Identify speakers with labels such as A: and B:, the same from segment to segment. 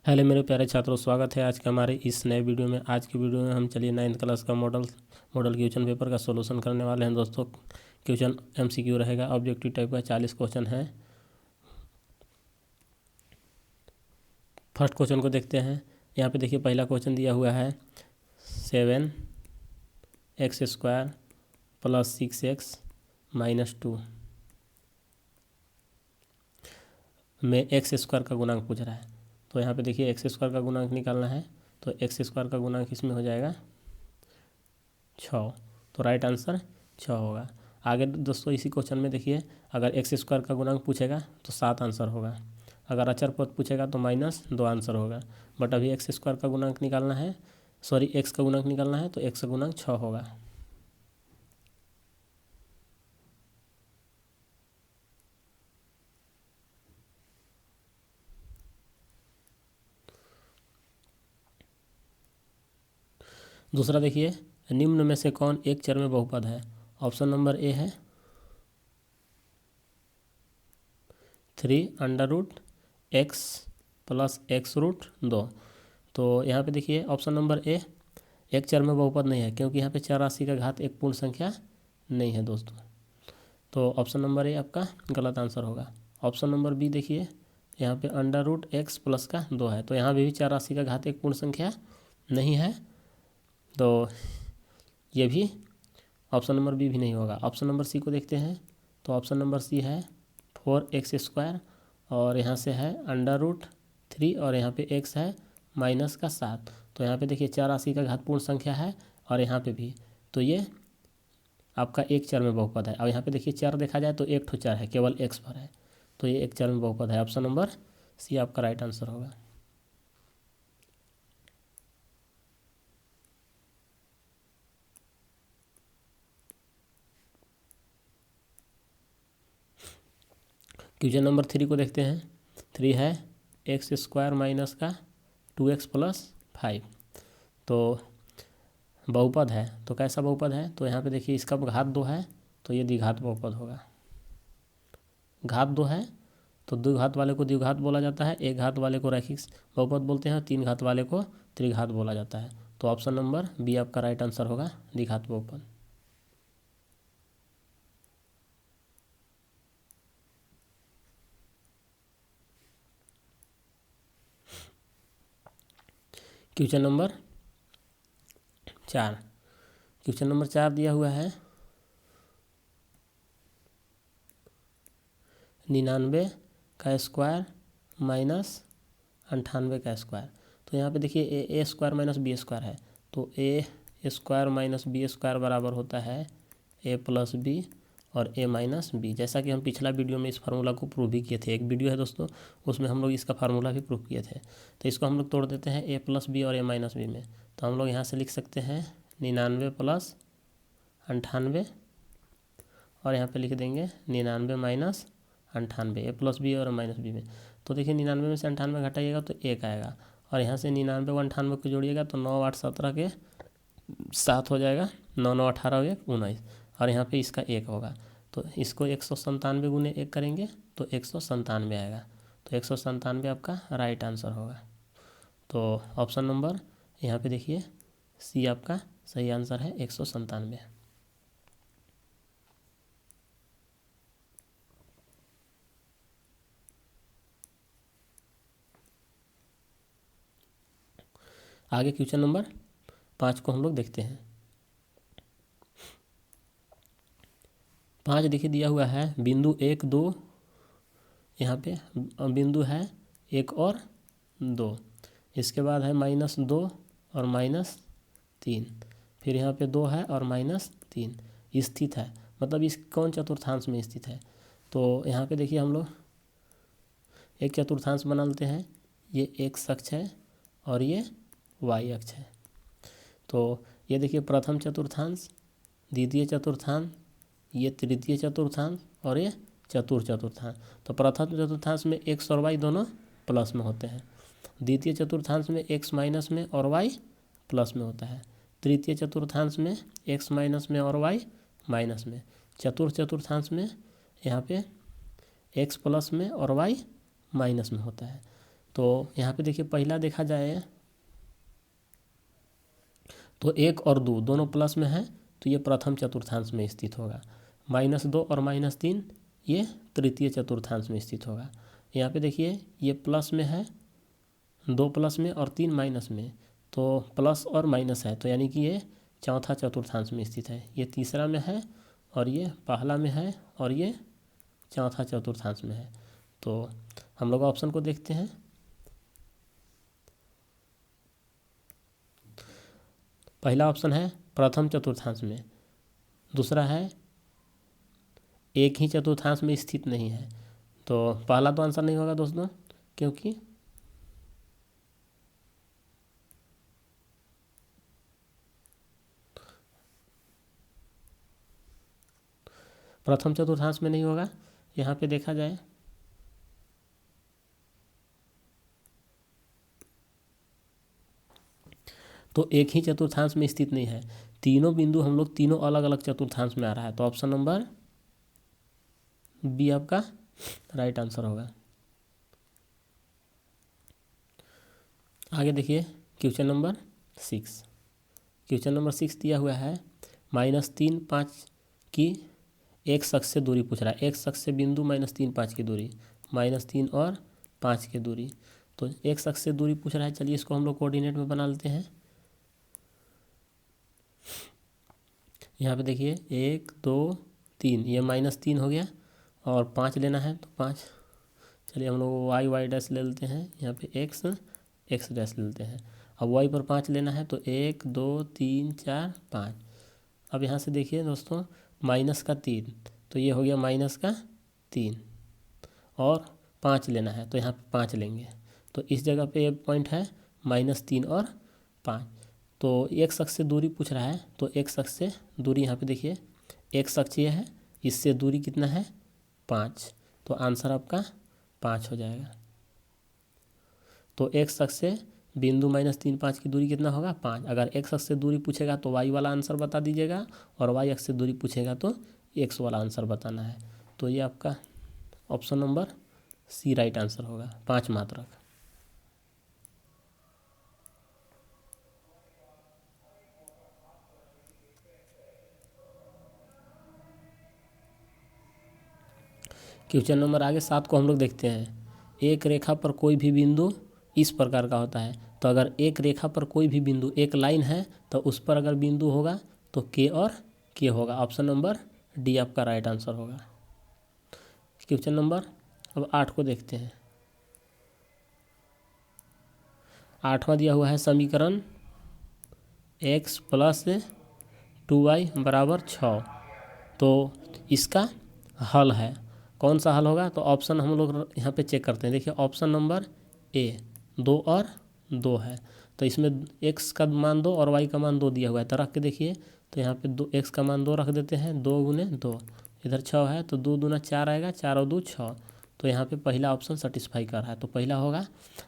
A: Hello मेरे प्यारे छात्रों, स्वागत है आज के हमारे इस नए वीडियो में। आज की वीडियो में हम चलिए 9th क्लास का मॉडल क्वेश्चन पेपर का सॉल्यूशन करने वाले हैं दोस्तों। क्वेश्चन एमसीक्यू रहेगा, ऑब्जेक्टिव टाइप का 40 क्वेश्चन है। फर्स्ट क्वेश्चन को देखते हैं। यहाँ पे देखिए पहला क्वेश्चन दिया हुआ है 7x² + 6x - 2 में x² का गुणांक पूछ रहा है। तो यहाँ पे देखिए x² का गुणांक निकालना है, तो x² का गुणांक इसमें हो जाएगा 6। तो राइट आंसर 6 होगा। आगे दोस्तों इसी क्वेश्चन में देखिए, अगर x² का गुणांक पूछेगा तो 7 आंसर होगा, अगर अचर पद पूछेगा तो -2 आंसर होगा। बट अभी x² का गुणांक निकालना है, x का गुणांक निकालना है, तो x का गुणांक 6 होगा। दूसरा देखिए, निम्न में से कौन एक चर में बहुपद है। ऑप्शन नंबर ए है 3√x + x√2। तो यहाँ पे देखिए ऑप्शन नंबर ए एक चर में बहुपद नहीं है, क्योंकि यहाँ पे चर राशि का घात एक पूर्ण संख्या नहीं है दोस्तों। तो ऑप्शन नंबर ए आपका गलत आंसर होगा। ऑप्शन नंबर बी देखिए, यहाँ पे √x + 2 है, तो यहाँ भी चर राशि का घात एक पूर्ण संख्या नहीं है, तो ये भी ऑप्शन नंबर बी भी नहीं होगा। ऑप्शन नंबर सी को देखते हैं, तो ऑप्शन नंबर सी है 4x² और यहाँ से है √3 और यहाँ पे x है -7। तो यहाँ पे देखिए चार राशि का घात पूर्ण संख्या है और यहाँ पे भी, तो ये आपका एक चर में बहुपद है। और यहाँ पे देखिए चर देखा जाए तो एक ठो चर है, केवल x पर है, तो ये एक चर में बहुपद है। ऑप्शन नंबर सी आपका राइट आंसर होगा। क्वेश्चन नंबर 3 को देखते हैं। 3 है x² - 2x + 5। तो बहुपद है, तो कैसा बहुपद है, तो यहाँ पे देखिए इसका घात 2 है, तो ये द्विघात बहुपद होगा। घात 2 है तो द्विघात वाले को द्विघात बोला जाता है, एक घात वाले को रैखिक बहुपद बोलते हैं, तीन घात वाले को त्रिघात बोला जाता है। तो ऑप्शन नंबर बी आपका राइट आंसर होगा, द्विघात बहुपद। Question number 4। क्वेश्चन नंबर 4 दिया हुआ है 99² - 98²। तो यहाँ पे देखिए a² - b² है, तो a² - b² बराबर होता है a + b और a - b। जैसा कि हम पिछला वीडियो में इस फार्मूला को प्रूव भी किए थे, एक वीडियो है दोस्तों, उसमें हम लोग इसका फार्मूला भी प्रूव किए थे। तो इसको हम लोग तोड़ देते हैं a + b और a - b में। तो हम लोग यहाँ से लिख सकते हैं 99 + 98 और यहाँ पे लिख देंगे 99 - 98, a + b और - b में। तो देखिए 99 में से 98 घटाइएगा तो 1 आएगा, और यहाँ से 99 और 98 को जोड़िएगा तो 9 8 17 के 7 हो जाएगा, 9 9 18 हो 19, और यहाँ पे इसका 1 होगा। तो इसको 197 गुने 1 करेंगे तो 197 आएगा। तो 197 आपका राइट आंसर होगा। तो ऑप्शन नंबर यहाँ पे देखिए सी आपका सही आंसर है, 197। आगे क्वेश्चन नंबर 5 को हम लोग देखते हैं। 5 देखिए दिया हुआ है बिंदु 1 2, यहाँ पे बिंदु है 1 और 2, इसके बाद है -2 और -3, फिर यहाँ पे 2 है और -3 स्थित है, मतलब इस कौन चतुर्थांश में स्थित है। तो यहाँ पे देखिए हम लोग एक चतुर्थांश बना लेते हैं, ये x अक्ष है और ये y अक्ष है। तो ये देखिए प्रथम चतुर्थांश, द्वितीय चतुर्थांश, ये तृतीय चतुर्थांश और ये चतुर्थ चतुर्थांश। तो प्रथम चतुर्थांश में x और y दोनों प्लस में होते हैं, द्वितीय चतुर्थांश में x माइनस में और y प्लस में होता है, तृतीय चतुर्थांश में x माइनस में और y माइनस में, चतुर्थ चतुर्थांश में यहाँ पे x प्लस में और y माइनस में होता है। तो यहाँ पे देखिए पहला देखा जाए तो 1 और 2 दोनों प्लस में है, तो ये प्रथम चतुर्थांश में स्थित होगा। -2 और -3 ये तृतीय चतुर्थांश में स्थित होगा। यहाँ पे देखिए ये प्लस में है, 2 प्लस में और 3 माइनस में, तो प्लस और माइनस है, तो यानी कि ये चौथा चतुर्थांश में स्थित है। ये तीसरा में है और ये पहला में है और ये चौथा चतुर्थांश में है। तो हम लोग ऑप्शन को देखते हैं। पहला ऑप्शन है प्रथम चतुर्थांश में, दूसरा है एक ही चतुर्थांश में स्थित नहीं है। तो पहला तो आंसर नहीं होगा दोस्तों, क्योंकि प्रथम चतुर्थांश में नहीं होगा। यहाँ पे देखा जाए तो एक ही चतुर्थांश में स्थित नहीं है, तीनों बिंदु हम लोग तीनों अलग अलग चतुर्थांश में आ रहा है। तो ऑप्शन नंबर बी आपका राइट आंसर होगा। आगे देखिए क्वेश्चन नंबर 6। क्वेश्चन नंबर 6 दिया हुआ है -3, 5 की एक शख्स से दूरी पूछ रहा है। एक शख्स से बिंदु -3, 5 की दूरी, -3 और 5 की दूरी। तो एक शख्स से दूरी पूछ रहा है, चलिए इसको हम लोग कोऑर्डिनेट में बना लेते हैं। यहाँ पे देखिए 1, 2, 3, ये -3 हो गया और 5 लेना है तो 5, चलिए हम लोग y डैश ले लेते हैं। यहाँ पे x डैश ले लेते हैं। अब y पर 5 लेना है तो 1, 2, 3, 4, 5। अब यहाँ से देखिए दोस्तों -3, तो ये हो गया -3 और 5 लेना है तो यहाँ पे 5 लेंगे। तो इस जगह पे एक पॉइंट है -3 और 5। तो एक शख्स से दूरी पूछ रहा है, तो एक शख्स से दूरी यहाँ पे देखिए एक शख्स ये है, इससे दूरी कितना है 5, तो आंसर आपका 5 हो जाएगा। तो एक शख्स से बिंदु -3, 5 की दूरी कितना होगा 5। अगर एक शख्स से दूरी पूछेगा तो y वाला आंसर बता दीजिएगा, और y अक्ष से दूरी पूछेगा तो x वाला आंसर बताना है। तो ये आपका option number C right answer होगा, 5 मात्रक। क्वेश्चन नंबर आगे 7 को हम लोग देखते हैं। एक रेखा पर कोई भी बिंदु इस प्रकार का होता है। तो अगर एक रेखा पर कोई भी बिंदु, एक लाइन है, तो उस पर अगर बिंदु होगा तो के और के होगा। ऑप्शन नंबर डी आपका राइट आंसर होगा। क्वेश्चन नंबर अब 8 को देखते हैं। 8वां दिया हुआ है समीकरण x + 2y = 6। तो इसका हल है, कौन सा हल होगा? तो ऑप्शन हम लोग यहाँ पे चेक करते हैं। देखिए ऑप्शन नंबर ए 2 और 2 है, तो इसमें x का मान 2 और y का मान 2 दिया हुआ है। तो रख के देखिए, तो यहाँ पे x का मान 2 रख देते हैं, 2 × 2, इधर 6 है तो 2 दूना 4 आएगा, 4 और 2 6। तो यहाँ पे पहला ऑप्शन सेटिस्फाई कर रहा है, तो पहला होगा।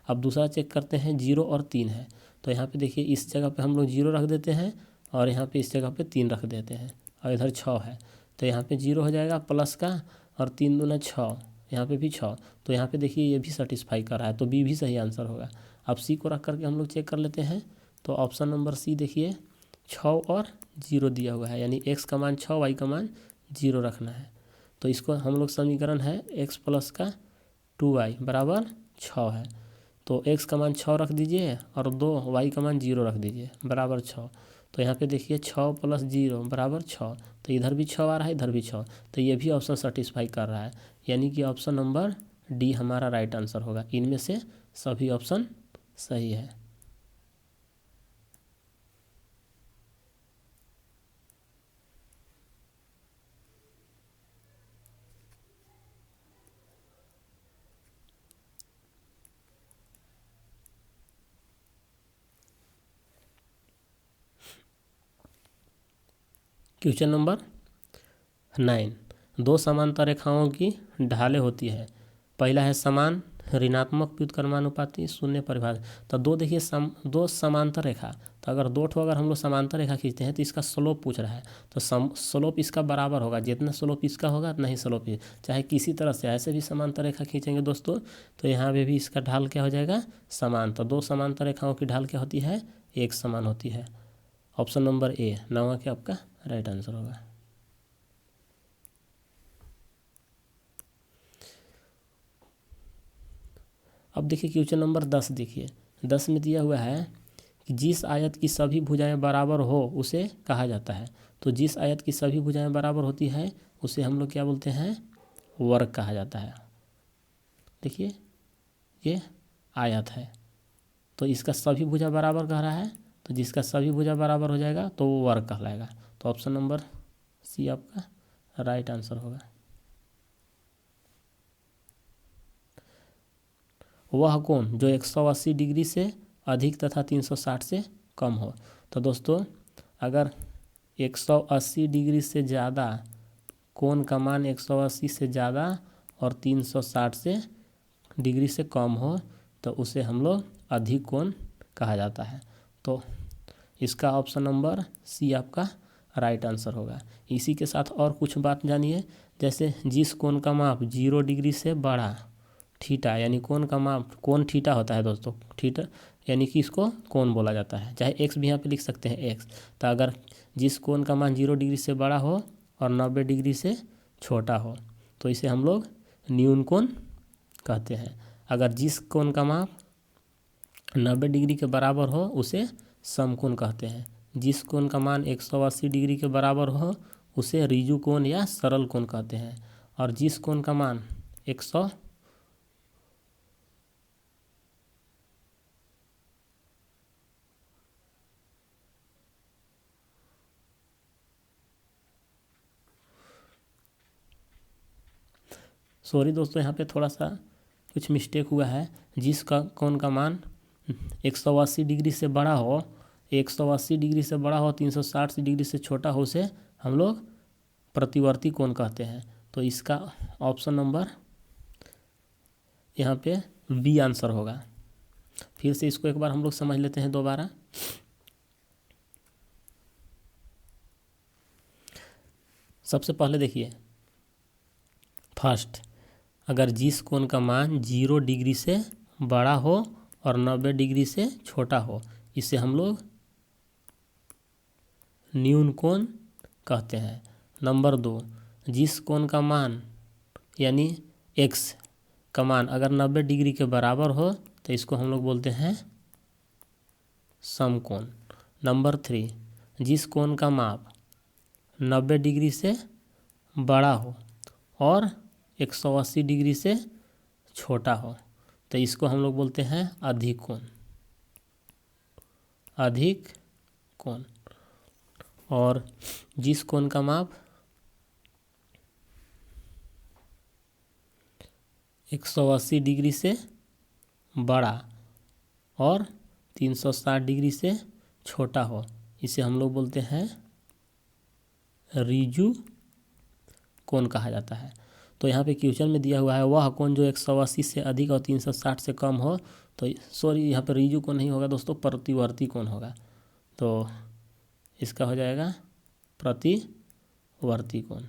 A: अब दूसरा चेक करते हैं, 0 और 3 है। तो यहाँ पे देखिए इस जगह पे हम लोग 0 रख देते हैं और यहाँ पे इस जगह पे 3 रख देते हैं, और इधर 6 है तो यहाँ पे 0 हो जाएगा प्लस का, और 3 दूना 6, यहाँ पे भी 6। तो यहाँ पे देखिए ये भी सेटिस्फाई कर रहा है, तो बी भी सही आंसर होगा। अब सी को रख करके हम लोग चेक कर लेते हैं। तो ऑप्शन नंबर सी देखिए 6 और 0 दिया हुआ है, यानी x का मान 6, y का मान 0 रखना है। तो इसको हम लोग समीकरण है x + 2y = 6 है। तो x का मान 6 रख दीजिए और 2 y का मान 0 रख दीजिए बराबर 6। तो यहाँ पे देखिए 6 + 0 = 6, तो इधर भी 6 आ रहा है, इधर भी 6, तो ये भी ऑप्शन सेटिस्फाई कर रहा है, यानी कि ऑप्शन नंबर डी हमारा राइट आंसर होगा। इनमें से सभी ऑप्शन सही है। क्वेश्चन नंबर 9, 2 समांतर रेखाओं की ढालें होती है। पहला है समान ऋणात्मक व्युत्क्रमानुपाती शून्य परिभाषा। तो दो देखिए दो समांतर रेखा, तो अगर दो ठो अगर हम लोग समांतर रेखा खींचते हैं तो इसका स्लोप पूछ रहा है, तो स्लोप इसका बराबर होगा, जितना स्लोप इसका होगा उतना ही स्लोप चाहे किसी तरह से ऐसे भी समांतर रेखा खींचेंगे दोस्तों तो यहाँ पे भी इसका ढाल क्या हो जाएगा, समान। तो दो समांतर रेखाओं की ढाल क्या होती है, एक समान होती है। ऑप्शन नंबर ए 9 क्या आपका राइट आंसर होगा। अब देखिए क्वेश्चन नंबर 10 देखिए 10 में दिया हुआ है कि जिस आयत की सभी भुजाएं बराबर हो उसे कहा जाता है। तो जिस आयत की सभी भुजाएं बराबर होती है उसे हम लोग क्या बोलते हैं, वर्ग कहा जाता है। देखिए ये आयत है तो इसका सभी भुजा बराबर कह रहा है, तो जिसका सभी भुजा बराबर हो जाएगा तो वो वर्ग कहलाएगा। तो ऑप्शन नंबर सी आपका राइट आंसर होगा। वह कोण जो 180 डिग्री से अधिक तथा 360 से कम हो। तो दोस्तों अगर 180 डिग्री से ज़्यादा कोण का मान 180 से ज़्यादा और 360 से डिग्री से कम हो तो उसे हम लोग अधिक कोण कहा जाता है। तो इसका ऑप्शन नंबर सी आपका राइट आंसर होगा। इसी के साथ और कुछ बात जानिए, जैसे जिस कोण का माप 0 डिग्री से बड़ा थीटा, यानी कोण का माप कोण थीटा होता है दोस्तों, थीटा यानी कि इसको कोण बोला जाता है, चाहे एक्स भी यहाँ पे लिख सकते हैं एक्स। तो अगर जिस कोण का मान 0 डिग्री से बड़ा हो और 90 डिग्री से छोटा हो तो इसे हम लोग न्यून कोण कहते हैं। अगर जिस कोण का माप 90 डिग्री के बराबर हो उसे समकोण कहते हैं। जिस कोण का मान 180 डिग्री के बराबर हो उसे ऋजु कोण या सरल कोण कहते हैं। और जिस कोण का मान 100 सॉरी दोस्तों यहाँ पे थोड़ा सा कुछ मिस्टेक हुआ है। जिसका कोण का मान 180 डिग्री से बड़ा हो, 180 डिग्री से बड़ा हो, 360 डिग्री से छोटा हो उसे हम लोग प्रतिवर्ती कोण कहते हैं। तो इसका ऑप्शन नंबर यहाँ पे बी आंसर होगा। फिर से इसको एक बार हम लोग समझ लेते हैं दोबारा। सबसे पहले देखिए फर्स्ट, अगर जिस कोण का मान 0 डिग्री से बड़ा हो और 90 डिग्री से छोटा हो इसे हम लोग न्यून कोण कहते हैं। नंबर 2, जिस कोण का मान यानी x का मान अगर 90 डिग्री के बराबर हो तो इसको हम लोग बोलते हैं समकोण। नंबर 3, जिस कोण का माप 90 डिग्री से बड़ा हो और 180 डिग्री से छोटा हो तो इसको हम लोग बोलते हैं अधिक कोण, अधिक कोण। और जिस कोण का माप 180 डिग्री से बड़ा और 360 डिग्री से छोटा हो इसे हम लोग बोलते हैं ऋजु कोण कहा जाता है। तो यहाँ पे क्वेश्चन में दिया हुआ है वह कोण जो 180 से अधिक और 360 से कम हो, तो सॉरी यहाँ पे ऋजु कोण नहीं होगा दोस्तों, प्रतिवर्ती कोण होगा। तो इसका हो जाएगा प्रतिवर्ती कोण,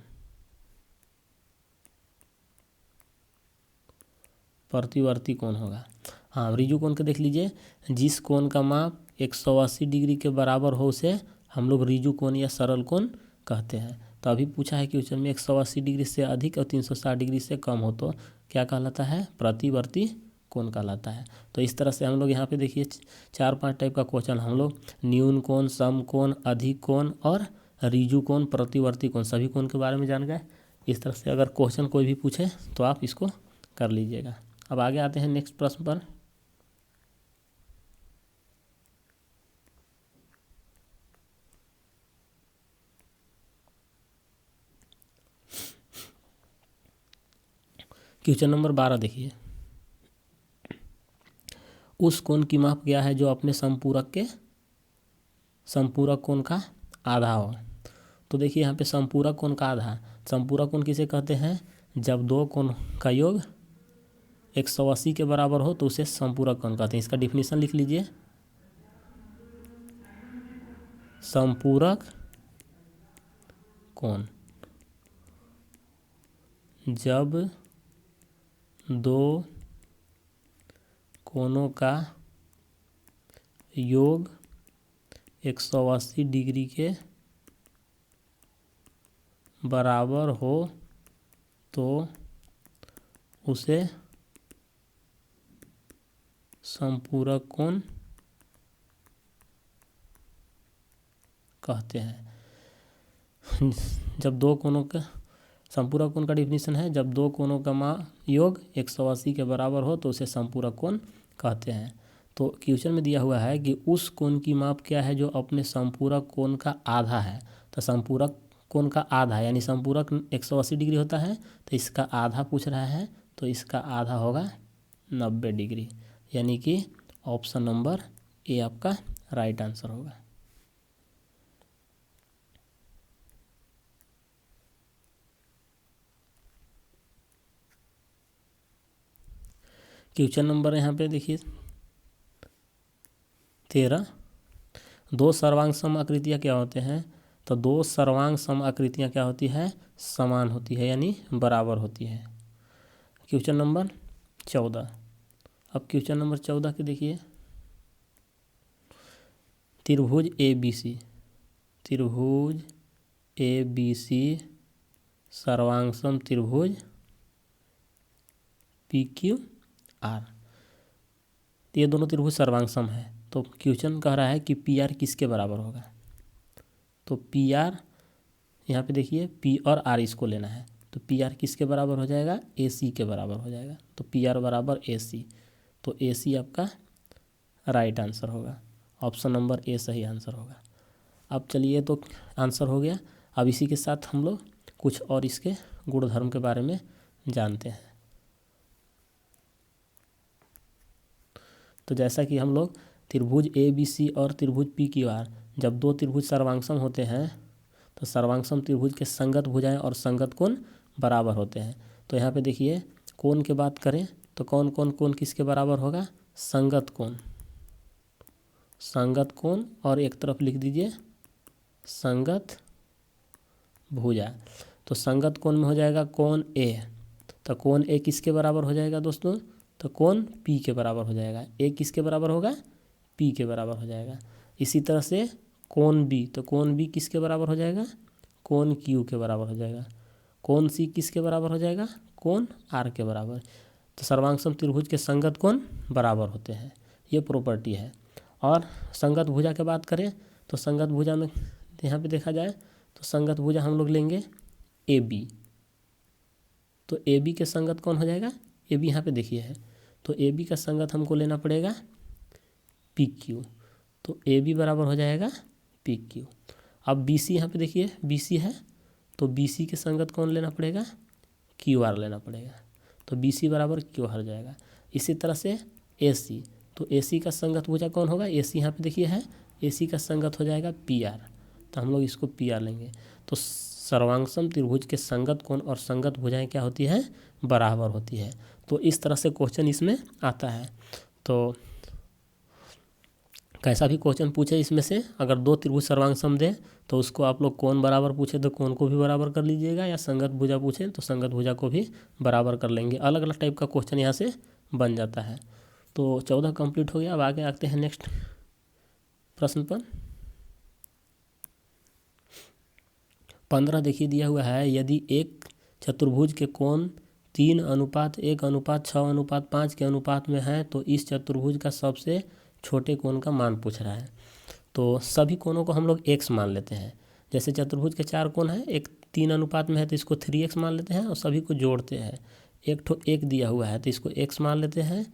A: प्रतिवर्ती कोण होगा। हाँ ऋजु कोण के देख लीजिए, जिस कोण का माप 180 डिग्री के बराबर हो उसे हम लोग ऋजु कोण या सरल कोण कहते हैं। तो अभी पूछा है क्वेश्चन में 180 डिग्री से अधिक और 360 डिग्री से कम हो तो क्या कहलाता है, प्रतिवर्ती कोण कहलाता है। तो इस तरह से हम लोग यहाँ पे देखिए 4-5 टाइप का क्वेश्चन हम लोग न्यून कोण, सम कोण, अधिक कोण और ऋजु कोण, प्रतिवर्ती कोण सभी कोण के बारे में जान गए। इस तरह से अगर क्वेश्चन कोई भी पूछे तो आप इसको कर लीजिएगा। अब आगे आते हैं नेक्स्ट प्रश्न पर। क्वेश्चन नंबर 12 देखिए, उस कोण की माप क्या है जो अपने संपूरक कोण का आधा हो। तो देखिए यहाँ पे संपूरक कोण का आधा, संपूरक कोण किसे कहते हैं, जब दो कोण का योग 180 के बराबर हो तो उसे समपूरक कोण कहते हैं। इसका डिफिनीशन लिख लीजिए। समपूरक कोण जब दो कोणों का योग 180 डिग्री के बराबर हो तो उसे समपूरक कोण कहते हैं। जब दो कोणों का समपूरक कोण का डिफिनीशन है, जब दो कोणों का योग 180 के बराबर हो तो उसे समपूरक कोण कहते हैं। तो क्वेश्चन में दिया हुआ है कि उस कोण की माप क्या है जो अपने समपूरक कोण का आधा है। तो समपूरक कोण का आधा यानी समपूरक 180 डिग्री होता है, तो इसका आधा पूछ रहा है, तो इसका आधा होगा 90 डिग्री, यानी कि ऑप्शन नंबर ए आपका राइट आंसर होगा। क्वेश्चन नंबर यहाँ पे देखिए 13, दो सर्वांग सम आकृतियाँ क्या होते हैं। तो दो सर्वांग सम आकृतियाँ क्या होती है, समान होती है यानी बराबर होती है। क्वेश्चन नंबर 14, अब क्वेश्चन नंबर 14 के देखिए, त्रिभुज ABC, त्रिभुज ABC सर्वांग सम त्रिभुज PQR, ये दोनों त्रिभुज सर्वांग सम है। तो क्वेश्चन कह रहा है कि PR किसके बराबर होगा। तो PR यहाँ पे देखिए P और R इसको लेना है, तो PR किसके बराबर हो जाएगा, AC के बराबर हो जाएगा। तो PR बराबर AC, तो AC आपका राइट आंसर होगा, ऑप्शन नंबर ए सही आंसर होगा। अब चलिए तो आंसर हो गया। अब इसी के साथ हम लोग कुछ और इसके गुणधर्म के बारे में जानते हैं। तो जैसा कि हम लोग त्रिभुज ABC और त्रिभुज PQR, जब दो त्रिभुज सर्वांगसम होते हैं तो सर्वांगसम त्रिभुज के संगत भुजाएं और संगत कोण बराबर होते हैं। तो यहाँ पे देखिए कोण की बात करें तो कौन कौन कोण किसके बराबर होगा, संगत कोण, संगत कोण, और एक तरफ लिख दीजिए संगत भुजा। तो संगत कोण में हो जाएगा कोण A, तो कोण A किसके बराबर हो जाएगा दोस्तों, तो कोण P के बराबर हो जाएगा। A किसके बराबर होगा, P के बराबर हो जाएगा। इसी तरह से कोण B, तो कोण B किसके बराबर हो जाएगा, कोण Q के बराबर हो जाएगा। कोण C किसके बराबर हो जाएगा, कोण R के बराबर। तो सर्वांगसम त्रिभुज के संगत कोण बराबर होते हैं, ये प्रॉपर्टी है। और संगत भुजा की बात करें तो संगत भुजा में यहाँ पे देखा जाए तो संगत भुजा हम लोग लेंगे AB, तो AB के संगत कौन हो जाएगा, AB यहाँ पे देखिए है, तो AB का संगत हमको लेना पड़ेगा PQ, तो AB बराबर हो जाएगा PQ। अब BC यहाँ पे देखिए BC है, तो BC के संगत कौन लेना पड़ेगा, QR लेना पड़ेगा, तो BC बराबर QR हो जाएगा। इसी तरह से AC, तो AC का संगत भुजा कौन होगा, AC यहाँ पे देखिए है, AC का संगत हो जाएगा PR, तो हम लोग इसको PR लेंगे। तो सर्वांगसम त्रिभुज के संगत कोण और संगत भुजाएं क्या होती है, बराबर होती है। तो इस तरह से क्वेश्चन इसमें आता है। तो कैसा भी क्वेश्चन पूछे इसमें से, अगर दो त्रिभुज सर्वांगसम दे तो उसको आप लोग कोण बराबर पूछे तो कोण को भी बराबर कर लीजिएगा, या संगत भुजा पूछे तो संगत भुजा को भी बराबर कर लेंगे। अलग अलग टाइप का क्वेश्चन यहाँ से बन जाता है। तो 14 कंप्लीट हो गया। अब आगे आते हैं नेक्स्ट प्रश्न पर। 15 देखिए दिया हुआ है, यदि एक चतुर्भुज के कोण 3:1:6:5 के अनुपात में है तो इस चतुर्भुज का सबसे छोटे कोण का मान पूछ रहा है। तो सभी कोणों को हम लोग x मान लेते हैं। जैसे चतुर्भुज के 4 कोण हैं, एक 3 अनुपात में है तो इसको 3x मान लेते हैं और सभी को जोड़ते हैं। एक ठो एक दिया हुआ है तो इसको x मान लेते हैं,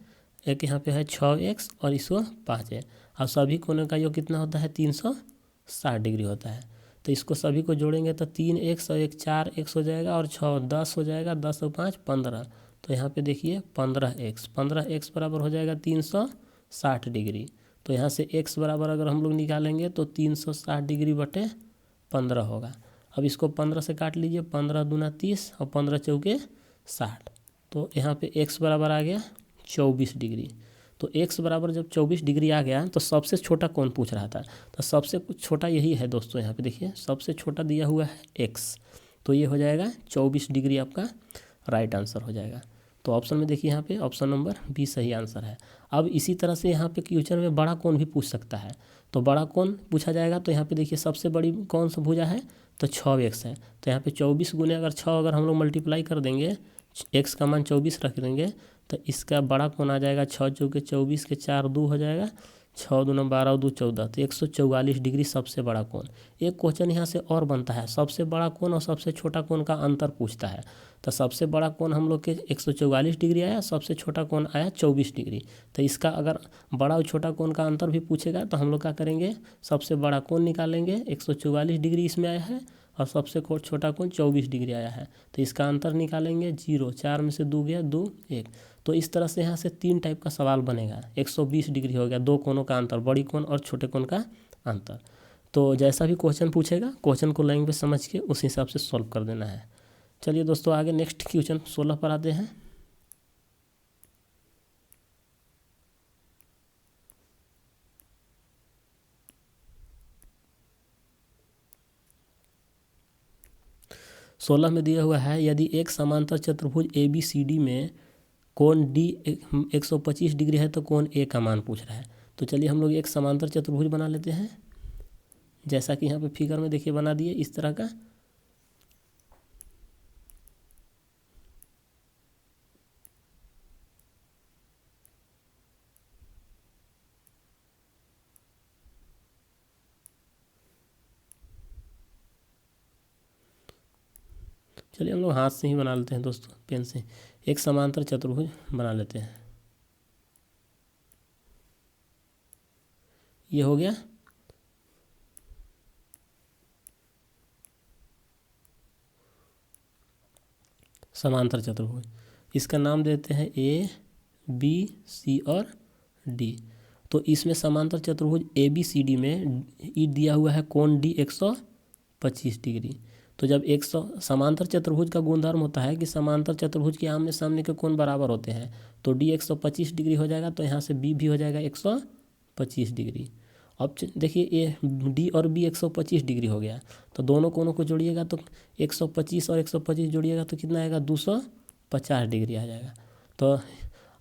A: एक यहाँ पे है 6x और इसको 5 है। और सभी कोणों का योग कितना होता है, 360 डिग्री होता है। तो इसको सभी को जोड़ेंगे तो 3x और 1 4x हो जाएगा और 6 10 हो जाएगा, 10 और 5 15। तो यहाँ पे देखिए 15x बराबर हो जाएगा 360 डिग्री। तो यहाँ से x बराबर अगर हम लोग निकालेंगे तो 360 डिग्री बटे 15 होगा। अब इसको 15 से काट लीजिए, 15 दूना 30 और 15 चौके 60। तो यहाँ पे x बराबर आ गया 24 डिग्री। तो x बराबर जब 24 डिग्री आ गया तो सबसे छोटा कौन पूछ रहा था, तो सबसे छोटा यही है दोस्तों। यहाँ पे देखिए सबसे छोटा दिया हुआ है x, तो ये हो जाएगा 24 डिग्री, आपका राइट आंसर हो जाएगा। तो ऑप्शन में देखिए यहाँ पे ऑप्शन नंबर बी सही आंसर है। अब इसी तरह से यहाँ पे क्वेश्चन में बड़ा कौन भी पूछ सकता है, तो बड़ा कौन पूछा जाएगा। तो यहाँ पे देखिए सबसे बड़ी कौन सा भुजा है, तो 6x है। तो यहाँ पे 24 गुने अगर 6 अगर हम लोग मल्टीप्लाई कर देंगे, x का मान 24 रख देंगे, तो इसका बड़ा कौन आ जाएगा 6 चौके 24 के 4 2 हो जाएगा, 6 दूना 12 2 14, तो 144 डिग्री सबसे बड़ा कोण। एक क्वेश्चन यहाँ से और बनता है, सबसे बड़ा कोण और सबसे छोटा कोण का अंतर पूछता है। तो सबसे बड़ा कोण हम लोग के 144 डिग्री आया, सबसे छोटा कोण आया 24 डिग्री। तो इसका अगर बड़ा और छोटा कोण का अंतर भी पूछेगा तो हम लोग क्या करेंगे, सबसे बड़ा कोण निकालेंगे, 144 डिग्री इसमें आया है और सबसे छोटा कोण 24 डिग्री आया है, तो इसका अंतर निकालेंगे 0, 4 में से 2 गया 2 1। तो इस तरह से यहाँ से 3 टाइप का सवाल बनेगा। 120 डिग्री हो गया, दो कोणों का अंतर, बड़ी कोण और छोटे कोण का अंतर। तो जैसा भी क्वेश्चन पूछेगा, क्वेश्चन को लैंग्वेज समझ के उस हिसाब से सॉल्व कर देना है। चलिए दोस्तों आगे नेक्स्ट क्वेश्चन 16 पर आते हैं। सोलह में दिया हुआ है, यदि एक समांतर चतुर्भुज ABCD में कोण D 125 डिग्री है तो कोण A का मान पूछ रहा है। तो चलिए हम लोग एक समांतर चतुर्भुज बना लेते हैं, जैसा कि यहाँ पे फिगर में देखिए बना दिए इस तरह का। चलिए हम लोग हाथ से ही बना लेते हैं दोस्तों, पेन से। एक समांतर चतुर्भुज बना लेते हैं, ये हो गया समांतर चतुर्भुज। इसका नाम देते हैं ABC और D। तो इसमें समांतर चतुर्भुज ABCD में ई दिया हुआ है कोण D 125 डिग्री। तो जब समांतर चतुर्भुज का गुणधर्म होता है कि समांतर चतुर्भुज के आमने सामने के कोण बराबर होते हैं, तो D 125 डिग्री हो जाएगा, तो यहाँ से B भी हो जाएगा 125 डिग्री। अब देखिए ये D और B 125 डिग्री हो गया, तो दोनों कोणों को जोड़िएगा तो 125 और 125 जोड़िएगा तो कितना आएगा 250 डिग्री आ जाएगा। तो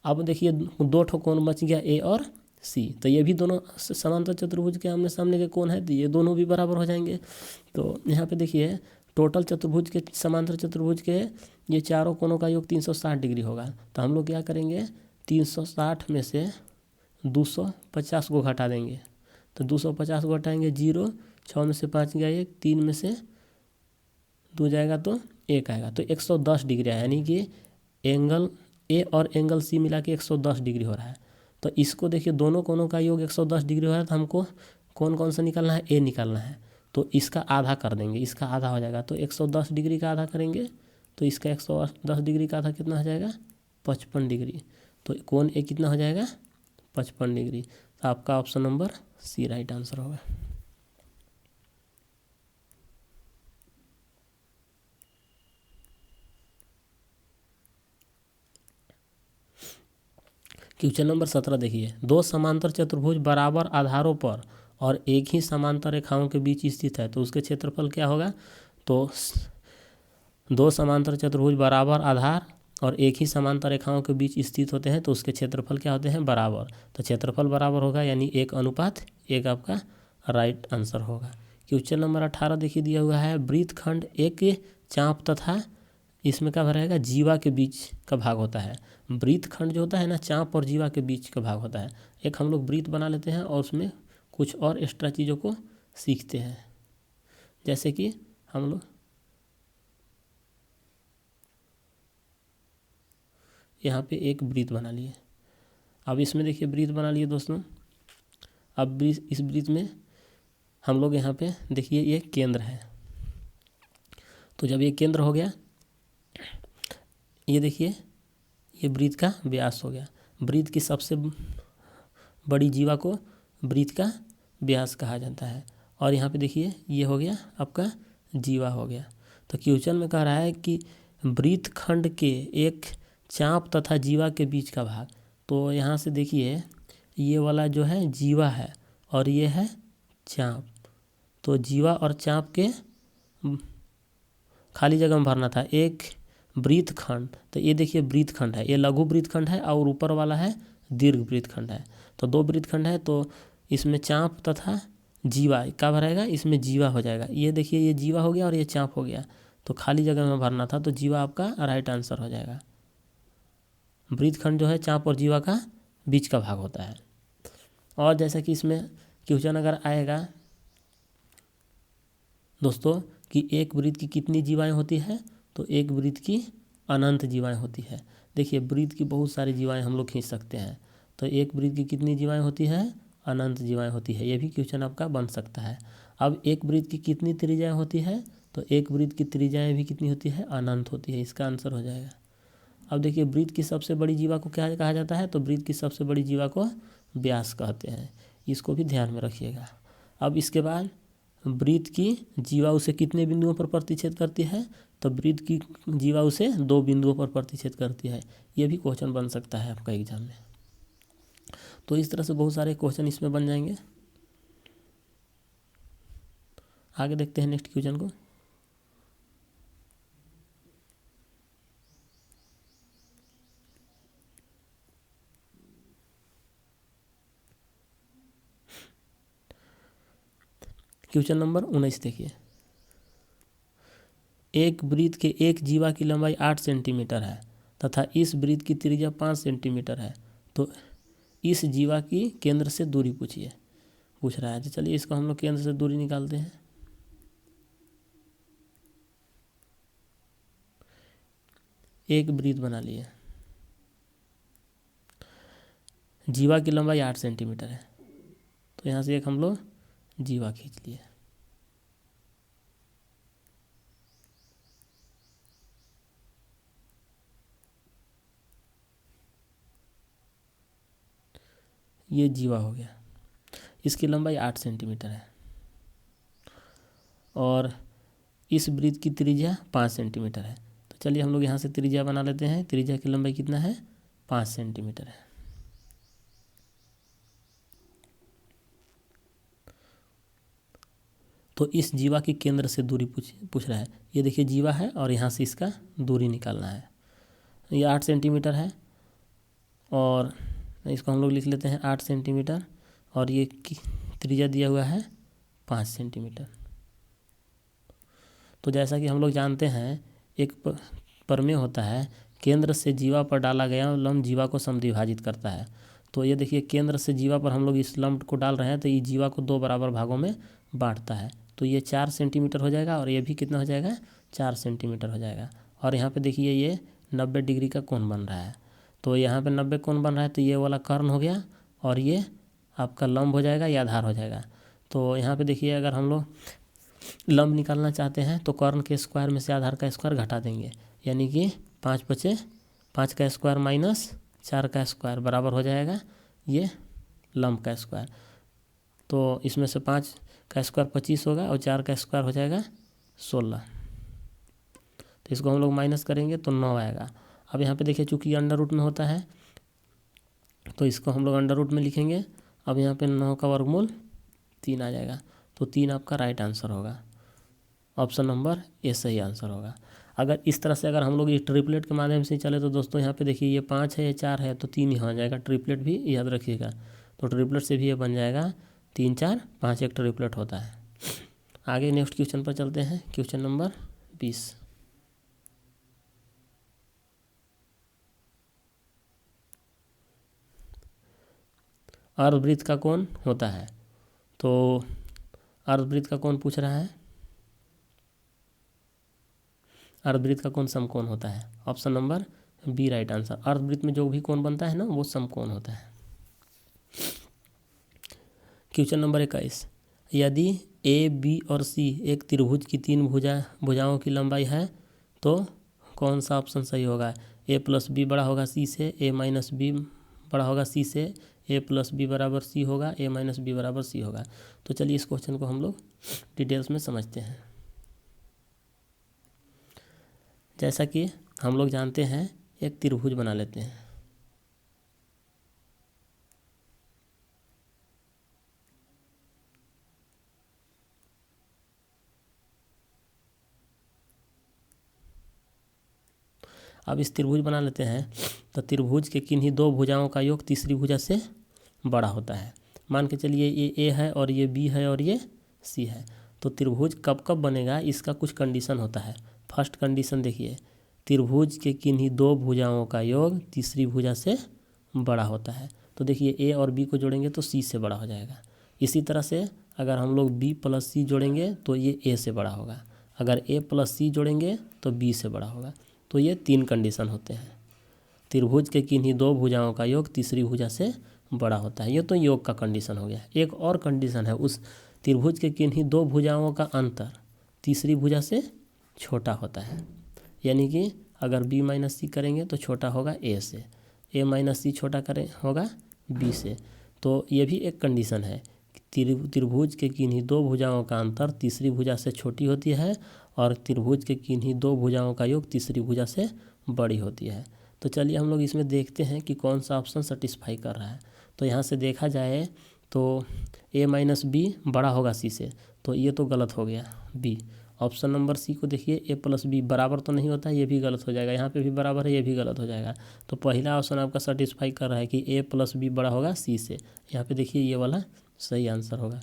A: अब देखिए दो ठो कोण बच गया A और C, तो ये भी दोनों समांतर चतुर्भुज के आमने सामने के कोण है, तो ये दोनों भी बराबर हो जाएंगे। तो यहाँ पे देखिए टोटल चतुर्भुज के, समांतर चतुर्भुज के ये चारों कोणों का योग 360 डिग्री होगा। तो हम लोग क्या करेंगे, 360 में से 250 को घटा देंगे, तो 250 को घटाएंगे 0, 6 में से 5 गया 1, 3 में से 2 जाएगा तो 1 आएगा, तो 110 डिग्री आया, यानी कि एंगल A और एंगल C मिला के 110 डिग्री हो रहा है। तो इसको देखिए दोनों कोणों का योग 110 डिग्री हो रहा है, तो हमको कौन कौन सा निकालना है, A निकालना है। तो इसका आधा कर देंगे, इसका आधा हो जाएगा, तो 110 डिग्री का आधा करेंगे, तो इसका 110 डिग्री का आधा कितना हो जाएगा 55 डिग्री। तो कोण A कितना हो जाएगा 55 डिग्री। तो आपका option number C right answer होगा। क्वेश्चन नंबर 17 देखिए, दो समांतर चतुर्भुज बराबर आधारों पर और एक ही समांतर रेखाओं के बीच स्थित है, तो उसके क्षेत्रफल क्या होगा। तो दो समांतर चतुर्भुज बराबर आधार और एक ही समांतर रेखाओं के बीच स्थित होते हैं, तो उसके क्षेत्रफल क्या होते हैं बराबर। तो क्षेत्रफल बराबर होगा, यानी 1:1 आपका राइट आंसर होगा। क्वेश्चन नंबर 18 देखिए दिया हुआ है, वृत्तखंड एक चाप तथा इसमें क्या रहेगा जीवा के बीच का भाग होता है। वृत्तखंड जो होता है ना, चाप और जीवा के बीच का भाग होता है। एक हम लोग वृत्त बना लेते हैं और उसमें कुछ और एक्स्ट्रा चीज़ों को सीखते हैं, जैसे कि हम लोग यहाँ पे एक वृत्त बना लिए। अब इसमें देखिए वृत्त बना लिए दोस्तों। अब इस वृत्त में हम लोग यहाँ पे देखिए ये केंद्र है। तो जब ये केंद्र हो गया, ये देखिए ये वृत्त का व्यास हो गया। वृत्त की सबसे बड़ी जीवा को वृत्त का व्यास कहा जाता है। और यहाँ पे देखिए ये हो गया आपका जीवा हो गया। तो क्वेश्चन में कह रहा है कि वृत्तखंड के एक चाप तथा जीवा के बीच का भाग। तो यहाँ से देखिए ये वाला जो है जीवा है और ये है चाप। तो जीवा और चाप के खाली जगह में भरना था एक वृत्तखंड। तो ये देखिए वृत्तखंड है, ये लघु वृत्तखंड है और ऊपर वाला है दीर्घ वृत्तखंड है। तो दो वृत्तखंड है तो इसमें चाप तथा जीवा क्या भरेगा, इसमें जीवा हो जाएगा। ये देखिए ये जीवा हो गया और ये चाप हो गया, तो खाली जगह में भरना था, तो जीवा आपका राइट आंसर हो जाएगा। वृत्तखंड जो है चाप और जीवा का बीच का भाग होता है। और जैसा कि इसमें क्वेश्चन अगर आएगा दोस्तों कि एक वृत्त की कितनी जीवाएं होती है, तो एक वृत्त की अनंत जीवाएं होती है। देखिए वृत्त की बहुत सारी जीवाएं हम लोग खींच सकते हैं, तो एक वृत्त की कितनी जीवाएं होती है, अनंत जीवाएं होती है। ये भी क्वेश्चन आपका बन सकता है। अब एक वृत्त की कितनी त्रिज्याएं होती है, तो एक वृत्त की त्रिज्याएं भी कितनी होती है, अनंत होती है। इसका आंसर हो जाएगा। अब देखिए वृत्त की सबसे बड़ी जीवा को क्या कहा जाता है, तो वृत्त की सबसे बड़ी जीवा को व्यास कहते हैं। इसको भी ध्यान में रखिएगा। अब इसके बाद वृत्त की जीवा उसे कितने बिंदुओं पर प्रतिच्छेद करती है, तो वृत्त की जीवा उसे 2 बिंदुओं पर प्रतिच्छेद करती है। ये भी क्वेश्चन बन सकता है आपका एग्जाम में। तो इस तरह से बहुत सारे क्वेश्चन इसमें बन जाएंगे। आगे देखते हैं नेक्स्ट क्वेश्चन को। क्वेश्चन नंबर 19 देखिए। एक वृत्त के एक जीवा की लंबाई 8 सेंटीमीटर है तथा इस वृत्त की त्रिज्या 5 सेंटीमीटर है, तो इस जीवा की केंद्र से दूरी पूछ रहा है। तो चलिए इसको हम लोग केंद्र से दूरी निकालते हैं। एक वृत्त बना लिए, जीवा की लंबाई 8 सेंटीमीटर है, तो यहाँ से एक हम लोग जीवा खींच लिए। ये जीवा हो गया, इसकी लंबाई 8 सेंटीमीटर है और इस वृत्त की त्रिज्या 5 सेंटीमीटर है। तो चलिए हम लोग यहाँ से त्रिज्या बना लेते हैं। त्रिज्या की लंबाई कितना है, 5 सेंटीमीटर है। तो इस जीवा की केंद्र से दूरी पूछ रहा है। ये देखिए जीवा है और यहाँ से इसका दूरी निकालना है। ये 8 सेंटीमीटर है और इसको हम लोग लिख लेते हैं 8 सेंटीमीटर और ये त्रिज्या दिया हुआ है 5 सेंटीमीटर। तो जैसा कि हम लोग जानते हैं एक प्रमेय होता है, केंद्र से जीवा पर डाला गया लंब जीवा को समद्विभाजित करता है। तो ये देखिए केंद्र से जीवा पर हम लोग इस लंब को डाल रहे हैं, तो ये जीवा को 2 बराबर भागों में बांटता है। तो ये 4 सेंटीमीटर हो जाएगा और ये भी कितना हो जाएगा, 4 सेंटीमीटर हो जाएगा। और यहाँ पे देखिए ये 90 डिग्री का कोण बन रहा है। तो यहाँ पे 90 कोण बन रहा है, तो ये वाला कर्ण हो गया और ये आपका लंब हो जाएगा, ये आधार हो जाएगा। तो यहाँ पे देखिए अगर हम लोग लंब निकालना चाहते हैं तो कर्ण के स्क्वायर में से आधार का स्क्वायर घटा देंगे, यानी कि 5 बचे 5 का स्क्वायर माइनस 4 का स्क्वायर बराबर हो जाएगा ये लंब का स्क्वायर। तो इसमें से 5 का स्क्वायर 25 होगा और 4 का स्क्वायर हो जाएगा 16। तो इसको हम लोग माइनस करेंगे तो 9 आएगा। अब यहाँ पे देखिए चूँकि अंडर रूट में होता है तो इसको हम लोग अंडर रूट में लिखेंगे। अब यहाँ पे 9 का वर्गमूल 3 आ जाएगा, तो 3 आपका राइट आंसर होगा। ऑप्शन नंबर ए सही आंसर होगा। अगर इस तरह से अगर हम लोग ये ट्रिपलेट के माध्यम से चले तो दोस्तों यहाँ पे देखिए ये 5 है, ये 4 है, तो 3 यहाँ आ जाएगा। ट्रिपलेट भी याद रखिएगा, तो ट्रिपलेट से भी ये बन जाएगा 3 4 5 एक ट्रिपलेट होता है। आगे नेक्स्ट क्वेश्चन पर चलते हैं। Question number 20। अर्धवृत्त का कोण होता है, तो अर्धवृत्त का कोण पूछ रहा है। अर्धवृत्त का कोण समकोण होता है। Option number B right answer. अर्धवृत्त में जो भी कोण बनता है ना वो समकोण होता है। Question number 21। यदि ए बी और सी एक त्रिभुज की 3 भुजाओं की लंबाई है तो कौन सा ऑप्शन सही होगा। ए प्लस बी बड़ा होगा सी से, ए माइनस बी बड़ा होगा सी से, ए प्लस बी बराबर सी होगा, ए माइनस बी बराबर सी होगा। तो चलिए इस क्वेश्चन को हम लोग डिटेल्स में समझते हैं। जैसा कि हम लोग जानते हैं एक त्रिभुज बना लेते हैं। अब इस त्रिभुज बना लेते हैं तो त्रिभुज के किन्हीं दो भुजाओं का योग तीसरी भुजा से बड़ा होता है। मान के चलिए ये ए है और ये बी है और ये सी है। तो त्रिभुज कब कब बनेगा, इसका कुछ कंडीशन होता है। फर्स्ट कंडीशन देखिए, त्रिभुज के किन्हीं दो भुजाओं का योग तीसरी भुजा से बड़ा होता है। तो देखिए ए और बी को जोड़ेंगे तो सी से बड़ा हो जाएगा। इसी तरह से अगर हम लोग बी प्लस सी जोड़ेंगे तो ये ए से बड़ा होगा। अगर ए प्लस सी जोड़ेंगे तो बी से बड़ा होगा। तो ये 3 कंडीशन होते हैं। त्रिभुज के किन्हीं दो भुजाओं का योग तीसरी भुजा से बड़ा होता है। ये तो योग का कंडीशन हो गया। एक और कंडीशन है, उस त्रिभुज के किन्हीं दो भुजाओं का अंतर तीसरी भुजा से छोटा होता है। यानी कि अगर बी माइनस सी करेंगे तो छोटा होगा ए से, ए माइनस सी छोटा करें होगा बी से। तो ये भी एक कंडीशन है कि त्रिभुज के किन्हीं दो भुजाओं का अंतर तीसरी भुजा से छोटी होती है और त्रिभुज के किन्हीं दो भुजाओं का योग तीसरी भुजा से बड़ी होती है। तो चलिए हम लोग इसमें देखते हैं कि कौन सा ऑप्शन सेटिस्फाई कर रहा है। तो यहाँ से देखा जाए तो ए माइनस बी बड़ा होगा सी से, तो ये तो गलत हो गया बी। ऑप्शन नंबर सी को देखिए, ए प्लस बी बराबर तो नहीं होता है, ये भी गलत हो जाएगा। यहाँ पे भी बराबर है, ये भी गलत हो जाएगा। तो पहला ऑप्शन आपका सेटिस्फाई कर रहा है कि ए प्लस बी बड़ा होगा सी से। यहाँ पे देखिए ये वाला सही आंसर होगा।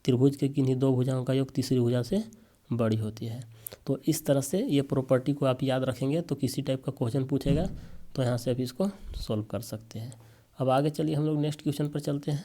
A: त्रिभुज के किन्हीं दो भुजाओं का योग तीसरी भुजा से बड़ी होती है। तो इस तरह से ये प्रॉपर्टी को आप याद रखेंगे तो किसी टाइप का क्वेश्चन पूछेगा तो यहाँ से आप इसको सॉल्व कर सकते हैं। अब आगे चलिए हम लोग नेक्स्ट क्वेश्चन पर चलते हैं।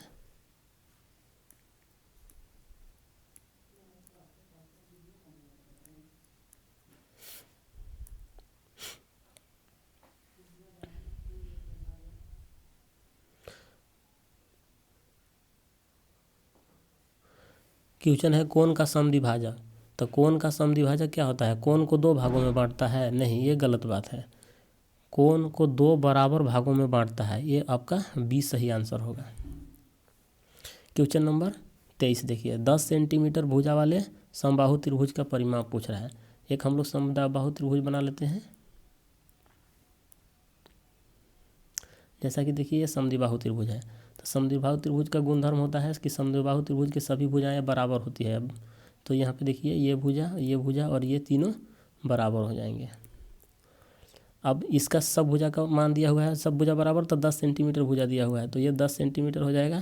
A: क्वेश्चन है कोण का समद्विभाजक। तो कोण का समद्विभाजक क्या होता है? कोण को दो भागों में बांटता है? नहीं, ये गलत बात है। कोण को दो बराबर भागों में बांटता है, ये आपका बी सही आंसर होगा। क्वेश्चन नंबर 23 देखिए, 10 सेंटीमीटर भुजा वाले समबाहु त्रिभुज का परिमाप पूछ रहा है। एक हम लोग समबाहु त्रिभुज बना लेते हैं। जैसा कि देखिए ये समद्विबाहु त्रिभुज है। तो समद्विबाहु त्रिभुज का गुणधर्म होता है कि समद्विबाहु त्रिभुज की सभी भुजाएं बराबर होती है। अब तो यहाँ पे देखिए ये भुजा और ये तीनों बराबर हो जाएंगे। अब इसका सब भुजा का मान दिया हुआ है, सब भुजा बराबर, तो 10 सेंटीमीटर भुजा दिया हुआ है। तो ये 10 सेंटीमीटर हो जाएगा,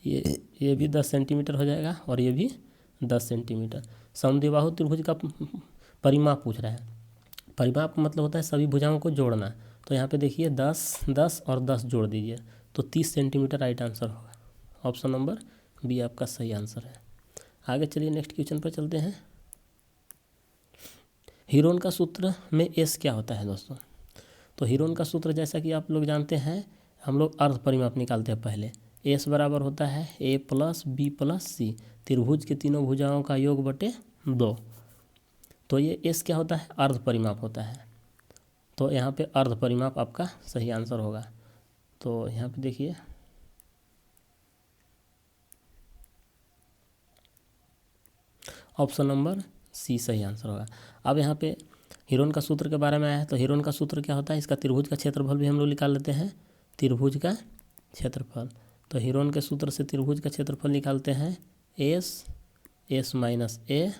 A: ये भी 10 सेंटीमीटर हो जाएगा और ये भी 10 सेंटीमीटर। समद्विबाहु त्रिभुज का परिमाप पूछ रहा है। परिमाप का मतलब होता है सभी भुजाओं को जोड़ना। तो यहाँ पे देखिए 10, 10 और 10 जोड़ दीजिए तो 30 सेंटीमीटर राइट आंसर होगा। ऑप्शन नंबर बी आपका सही आंसर है। आगे चलिए नेक्स्ट क्वेश्चन पर चलते हैं। हीरोन का सूत्र में एस क्या होता है दोस्तों? तो हीरोन का सूत्र जैसा कि आप लोग जानते हैं, हम लोग अर्ध परिमाप निकालते हैं पहले। एस बराबर होता है ए प्लस बी प्लस सी, त्रिभुज के तीनों भुजाओं का योग बटे 2। तो ये एस क्या होता है? अर्ध परिमाप होता है। तो यहाँ पे अर्ध परिमाप आपका सही आंसर होगा। तो यहाँ पे देखिए ऑप्शन नंबर सी सही आंसर होगा। अब यहाँ पे हीरोन का सूत्र के बारे में आया है। तो हीरोन का सूत्र क्या होता है? इसका त्रिभुज का क्षेत्रफल भी हम लोग निकाल लेते हैं। त्रिभुज का क्षेत्रफल, तो हीरोन के सूत्र से त्रिभुज का क्षेत्रफल निकालते हैं एस माइनस ए,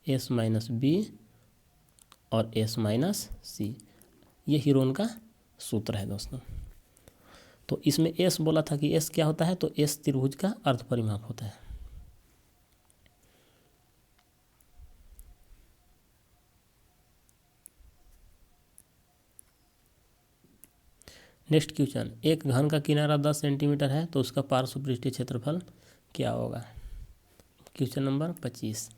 A: एस माइनस बी और एस माइनस सी। ये हीरोन का सूत्र है दोस्तों। तो इसमें एस बोला था कि एस क्या होता है? तो एस त्रिभुज का अर्ध परिमाप होता है। नेक्स्ट क्वेश्चन, एक घन का किनारा 10 सेंटीमीटर है तो उसका पार्श्व पृष्ठीय क्षेत्रफल क्या होगा? Question number 25।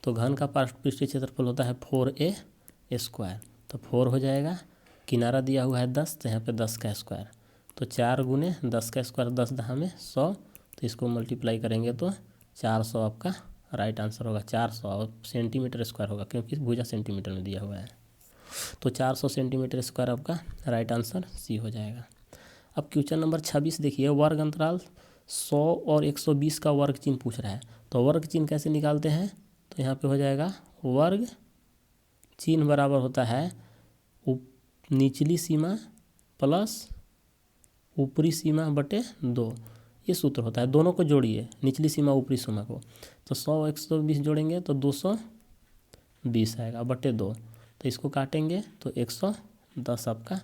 A: तो घन का पार्श्व पृष्ठीय क्षेत्रफल होता है 4a²। तो 4 हो जाएगा, किनारा दिया हुआ है 10, तो यहाँ पे 10 का स्क्वायर। तो 4 गुने 10 का स्क्वायर 10 दहा में 100, तो इसको मल्टीप्लाई करेंगे तो 400 आपका राइट आंसर होगा। 400 सेंटीमीटर स्क्वायर होगा क्योंकि भुजा सेंटीमीटर में दिया हुआ है। तो 400 सेंटीमीटर स्क्वायर आपका राइट आंसर सी हो जाएगा। अब क्वेश्चन नंबर 26 देखिए, वर्ग अंतराल 100 और 120 का वर्ग चिन्ह पूछ रहा है। तो वर्ग चिन्ह कैसे निकालते हैं? तो यहाँ पे हो जाएगा वर्ग चिन्ह बराबर होता है निचली सीमा प्लस ऊपरी सीमा बटे 2, ये सूत्र होता है। दोनों को जोड़िए, निचली सीमा ऊपरी सीमा को, तो 100 120 जोड़ेंगे तो 220 आएगा बटे 2, तो इसको काटेंगे तो 110 आपका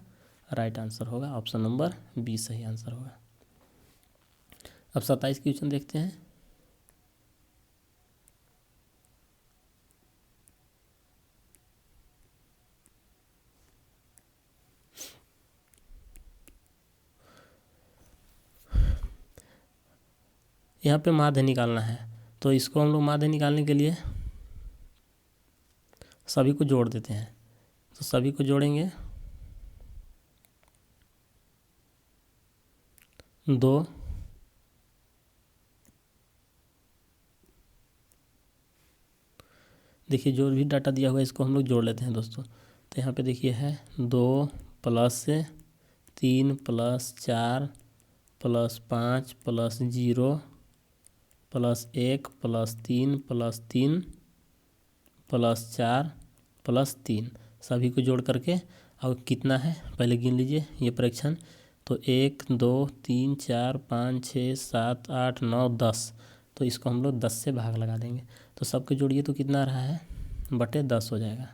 A: राइट आंसर होगा। ऑप्शन नंबर बी सही आंसर होगा। अब 27 क्वेश्चन देखते हैं। यहाँ पे माध्य निकालना है, तो इसको हम लोग माध्य निकालने के लिए सभी को जोड़ देते हैं। तो सभी को जोड़ेंगे 2 देखिए जो भी डाटा दिया हुआ है इसको हम लोग जोड़ लेते हैं दोस्तों। तो यहाँ पे देखिए है 2 plus 3 plus 4 plus 5 plus 0 plus 1 plus 3 plus 3 plus 4 plus 3, सभी को जोड़ करके और कितना है पहले गिन लीजिए ये फ्रैक्शन। तो 1 2 3 4 5 6 7 8 9 10, तो इसको हम लोग 10 से भाग लगा देंगे। तो सबके जोड़िए तो कितना रहा है बटे 10 हो जाएगा।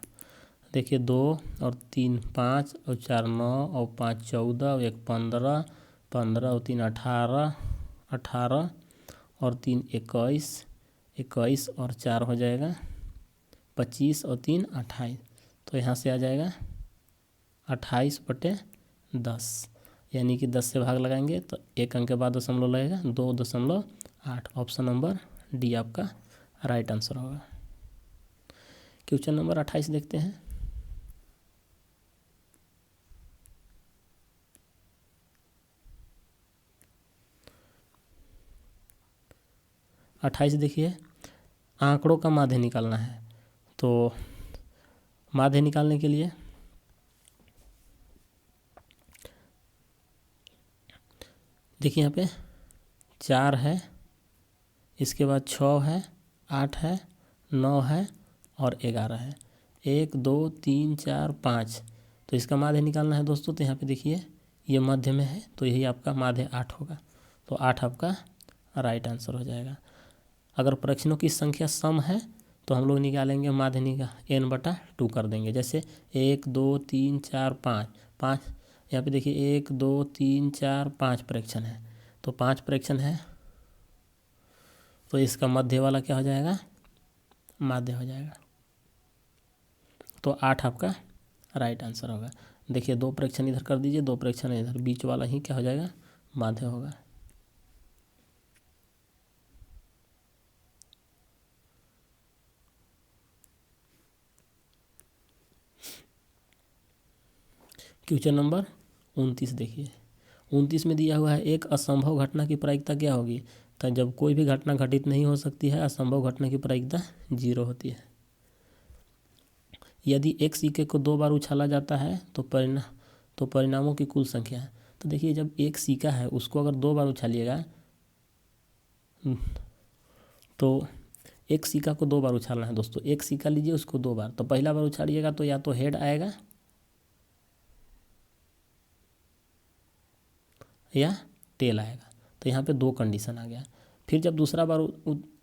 A: देखिए 2 और 3 5 और 4 9 और 5 14 और 1 15 15 और 3 18 18 और 3 21 21 और 4 हो जाएगा 25 और 3 28, तो यहाँ से आ जाएगा 28 बटे 10, यानी कि 10 से भाग लगाएंगे तो एक अंक के बाद दशमलव लगेगा 2.8। ऑप्शन नंबर डी आपका राइट आंसर होगा। क्वेश्चन नंबर 28 देखते हैं। अट्ठाईस देखिए आंकड़ों का माध्य निकालना है। तो माध्य निकालने के लिए देखिए यहाँ पे 4 है, इसके बाद 6 है, 8 है, 9 है और 11 है। 1 2 3 4 5, तो इसका माध्य निकालना है दोस्तों। तो यहाँ पे देखिए ये मध्य में है तो यही आपका माध्य 8 होगा, तो 8 आपका राइट आंसर हो जाएगा। अगर प्रश्नों की संख्या सम है तो हम लोग निकालेंगे माध्य n/2 कर देंगे। जैसे 1 2 3 4 5 यहाँ पे देखिए 1 2 3 4 5 फ्रैक्शन है, तो 5 फ्रैक्शन है तो इसका मध्य वाला क्या हो जाएगा माध्य हो जाएगा, तो 8 आपका राइट आंसर होगा। देखिए 2 फ्रैक्शन इधर कर दीजिए, 2 फ्रैक्शन इधर, बीच वाला ही क्या हो जाएगा माध्य होगा। क्वेश्चन नंबर 29 देखिए। 29 में दिया हुआ है एक असंभव घटना की प्रायिकता क्या होगी। तो जब कोई भी घटना घटित नहीं हो सकती है असंभव घटना की प्रायिकता 0 होती है। यदि एक सिक्के को 2 बार उछाला जाता है तो परिणामों की कुल संख्या है। तो देखिए जब एक सिक्का है उसको अगर 2 बार उछालिएगा तो एक सिक्का को 2 बार उछालना है दोस्तों। एक सिक्का लीजिए उसको 2 बार, तो पहला बार उछालिएगा तो या तो हेड आएगा या टेल आएगा, तो यहाँ पे 2 कंडीशन आ गया। फिर जब दूसरा बार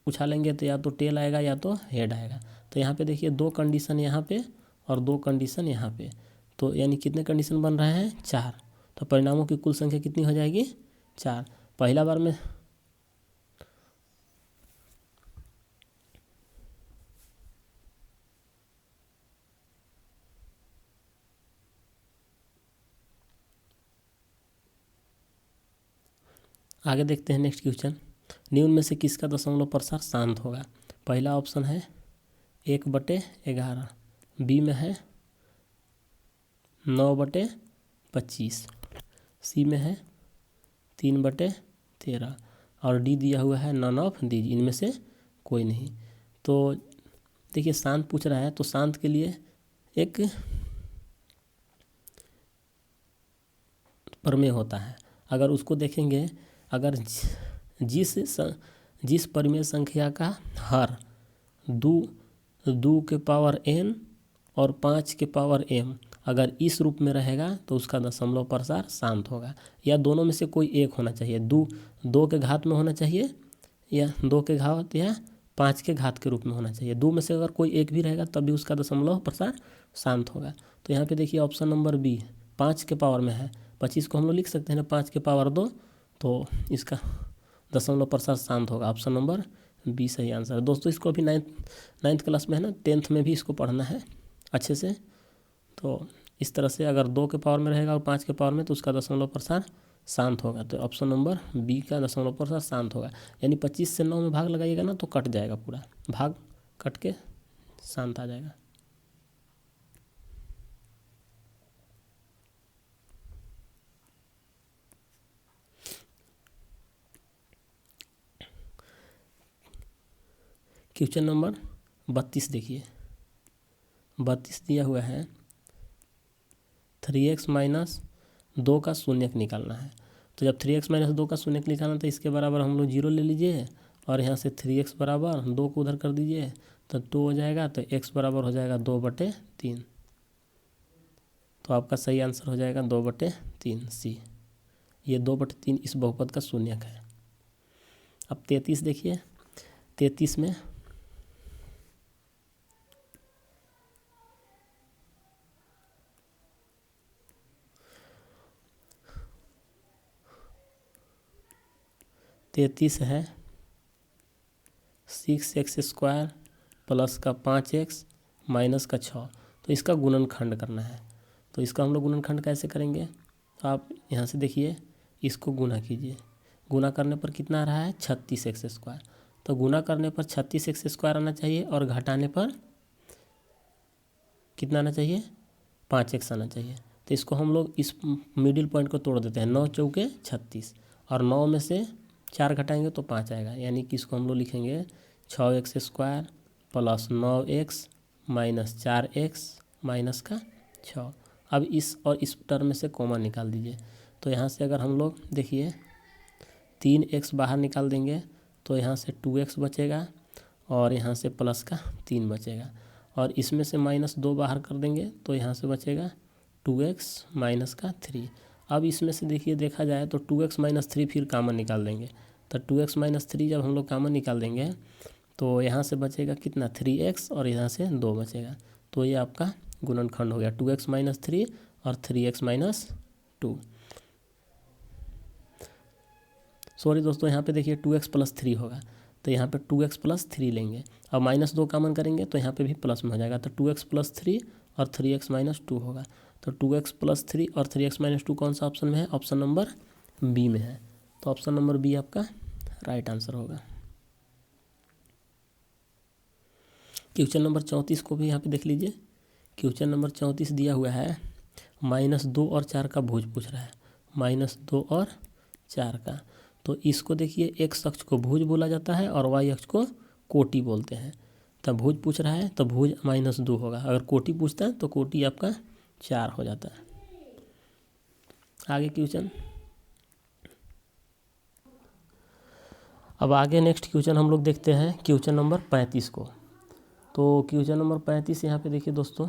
A: उछालेंगे तो या तो टेल आएगा या तो हेड आएगा। तो यहाँ पे देखिए 2 कंडीशन यहाँ पे और 2 कंडीशन यहाँ पे, तो यानी कितने कंडीशन बन रहे हैं 4। तो परिणामों की कुल संख्या कितनी हो जाएगी 4। पहला बार में आगे देखते हैं नेक्स्ट क्वेश्चन। निम्न में से किसका दशमलव प्रसार शांत होगा। पहला ऑप्शन है 1/11, बी में है 9/25, सी में है 3/13 और डी दिया हुआ है नन ऑफ दीज, इनमें से कोई नहीं। तो देखिए शांत पूछ रहा है तो शांत के लिए एक प्रमेय होता है। अगर उसको देखेंगे, अगर जिस परिमेय संख्या का हर 2 के पावर n और 5 के पावर m अगर इस रूप में रहेगा तो उसका दशमलव प्रसार शांत होगा, या दोनों में से कोई एक होना चाहिए। दो के घात में होना चाहिए, या 2 के घात या 5 के घात के रूप में होना चाहिए। 2 में से अगर कोई एक भी रहेगा तब भी उसका दशमलव प्रसार शांत होगा। तो यहाँ पे देखिए ऑप्शन नंबर बी 5 के पावर में है, 25 को हम लोग लिख सकते हैं ना 5 के पावर 2, तो इसका दशमलव प्रसार शांत होगा। ऑप्शन नंबर बी सही आंसर है। दोस्तों इसको अभी नाइन्थ क्लास में है ना, 10th में भी इसको पढ़ना है अच्छे से। तो इस तरह से अगर 2 के पावर में रहेगा और 5 के पावर में तो उसका दशमलव प्रसार शांत होगा। तो ऑप्शन नंबर बी का दशमलव प्रसार शांत होगा, यानी 25 से 9 में भाग लगाइएगा ना तो कट जाएगा, पूरा भाग कट के शांत आ जाएगा। क्वेश्चन नंबर 32 देखिए, 32 दिया हुआ है 3x माइनस 2 का शून्यक निकालना है। तो जब 3x माइनस 2 का शून्यक निकालना तो इसके बराबर हम लोग 0 ले लीजिए, और यहाँ से 3x बराबर 2 को उधर कर दीजिए तो 2 हो जाएगा, तो x बराबर हो जाएगा 2/3। तो आपका सही आंसर हो जाएगा 2/3 सी। ये 2/3 इस बहुपद का शून्यक है। अब 33 देखिए, 33 में है 6x² प्लस का 5x माइनस का 6। तो इसका गुणनखंड करना है। तो इसका हम लोग गुणनखंड कैसे करेंगे, आप यहाँ से देखिए इसको गुना कीजिए। गुना करने पर कितना आ रहा है 36x²। तो गुना करने पर 36x² आना चाहिए, और घटाने पर कितना आना चाहिए 5x आना चाहिए। तो इसको हम लोग इस मिडिल पॉइंट को तोड़ देते हैं, 9 चौके 36, और 9 में से 4 घटाएंगे तो 5 आएगा, यानी कि इसको हम लोग लिखेंगे 6x² plus 9x minus 4x minus का 6। अब इस और इस टर्म में से कॉमन निकाल दीजिए। तो यहाँ से अगर हम लोग देखिए 3x बाहर निकाल देंगे तो यहाँ से 2x बचेगा, और यहाँ से प्लस का 3 बचेगा, और इसमें से -2 बाहर कर देंगे तो यहाँ से बचेगा 2x माइनस का 3। अब इसमें से देखिए देखा जाए तो 2x माइनस 3 फिर कामन निकाल देंगे। तो 2x माइनस 3 जब हम लोग कामन निकाल देंगे तो यहाँ से बचेगा कितना 3x, और यहाँ से 2 बचेगा। तो ये आपका गुणनखंड हो गया 2x माइनस 3 और 3x माइनस 2। सॉरी दोस्तों, यहाँ पे देखिए 2x प्लस 3 होगा, तो यहाँ पे 2x प्लस 3 लेंगे। अब -2 कामन करेंगे तो यहाँ पे भी प्लस में हो जाएगा, तो 2x प्लस 3 और 3x माइनस 2 होगा। तो 2x प्लस 3 और 3x माइनस 2 कौन सा ऑप्शन में है, ऑप्शन नंबर बी में है। तो ऑप्शन नंबर बी आपका राइट आंसर होगा। क्वेश्चन नंबर 34 को भी यहाँ पे देख लीजिए। क्वेश्चन नंबर 34 दिया हुआ है -2 और 4 का भुज पूछ रहा है, -2 और 4 का। तो इसको देखिए x अक्ष को भुज बोला जाता है और y अक्ष को कोटि बोलते हैं। तब भुज पूछ रहा है तो भुज -2 होगा, अगर कोटि पूछता है तो कोटि आपका 4 हो जाता है। आगे क्वेश्चन, अब आगे नेक्स्ट क्वेश्चन हम लोग देखते हैं क्वेश्चन नंबर 35 को। तो क्वेश्चन नंबर 35 यहाँ पे देखिए दोस्तों,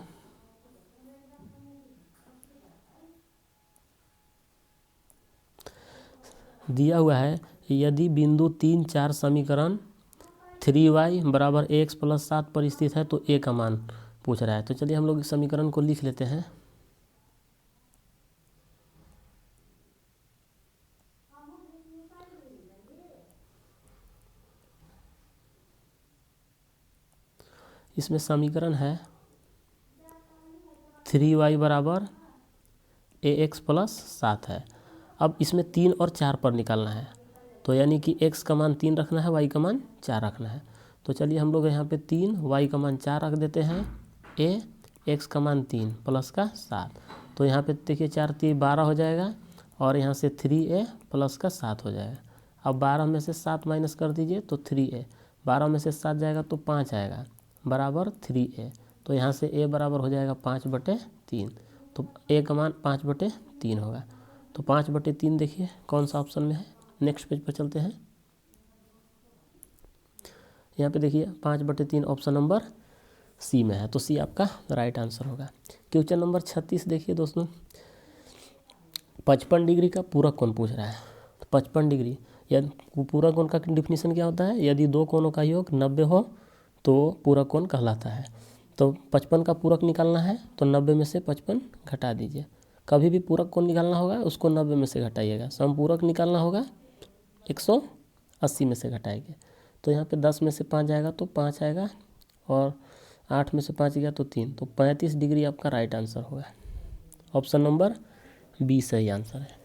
A: दिया हुआ है यदि बिंदु 3, 4 समीकरण 3y बराबर ax प्लस 7 पर स्थित है तो a का मान पूछ रहा है। तो चलिए हम लोग इस समीकरण को लिख लेते हैं। इसमें समीकरण है 3y बराबर ax प्लस 7 है। अब इसमें 3 और 4 पर निकालना है, तो यानी कि x का मान 3 रखना है, y का मान 4 रखना है। तो चलिए हम लोग यहाँ पे 3, y का मान 4 रख देते हैं, x का मान 3 प्लस का 7। तो यहाँ पे देखिए 4 3 12 हो जाएगा, और यहाँ से 3a प्लस का 7 हो जाएगा। अब 12 में से 7 माइनस कर दीजिए तो 3a, 12 में से 7 जाएगा तो 5 आएगा, बराबर 3a। तो यहाँ से a बराबर हो जाएगा 5/3। तो a का मान 5/3 होगा। तो 5/3 देखिए कौन सा ऑप्शन में है। नेक्स्ट पेज पर चलते हैं। यहाँ पे देखिए 5/3 ऑप्शन नंबर सी में है, तो सी आपका राइट आंसर होगा। क्वेश्चन नंबर 36 देखिए दोस्तों, 55 डिग्री का पूरक कोण पूछ रहा है। तो 55 डिग्री, यदि पूरक कोण का डिफिनीशन क्या होता है, यदि दो कोणों का योग 90 हो तो पूरक कोण कहलाता है। तो 55 का पूरक निकालना है तो 90 में से 55 घटा दीजिए। कभी भी पूरक कोण निकालना होगा उसको 90 में से घटाइएगा। समपूरक निकालना होगा 180 में से घटाएंगे। तो यहाँ पे 10 में से 5 जाएगा तो 5 आएगा, और 8 में से 5 गया तो 3, तो 35 डिग्री आपका राइट आंसर होगा। ऑप्शन नंबर बी सही आंसर है।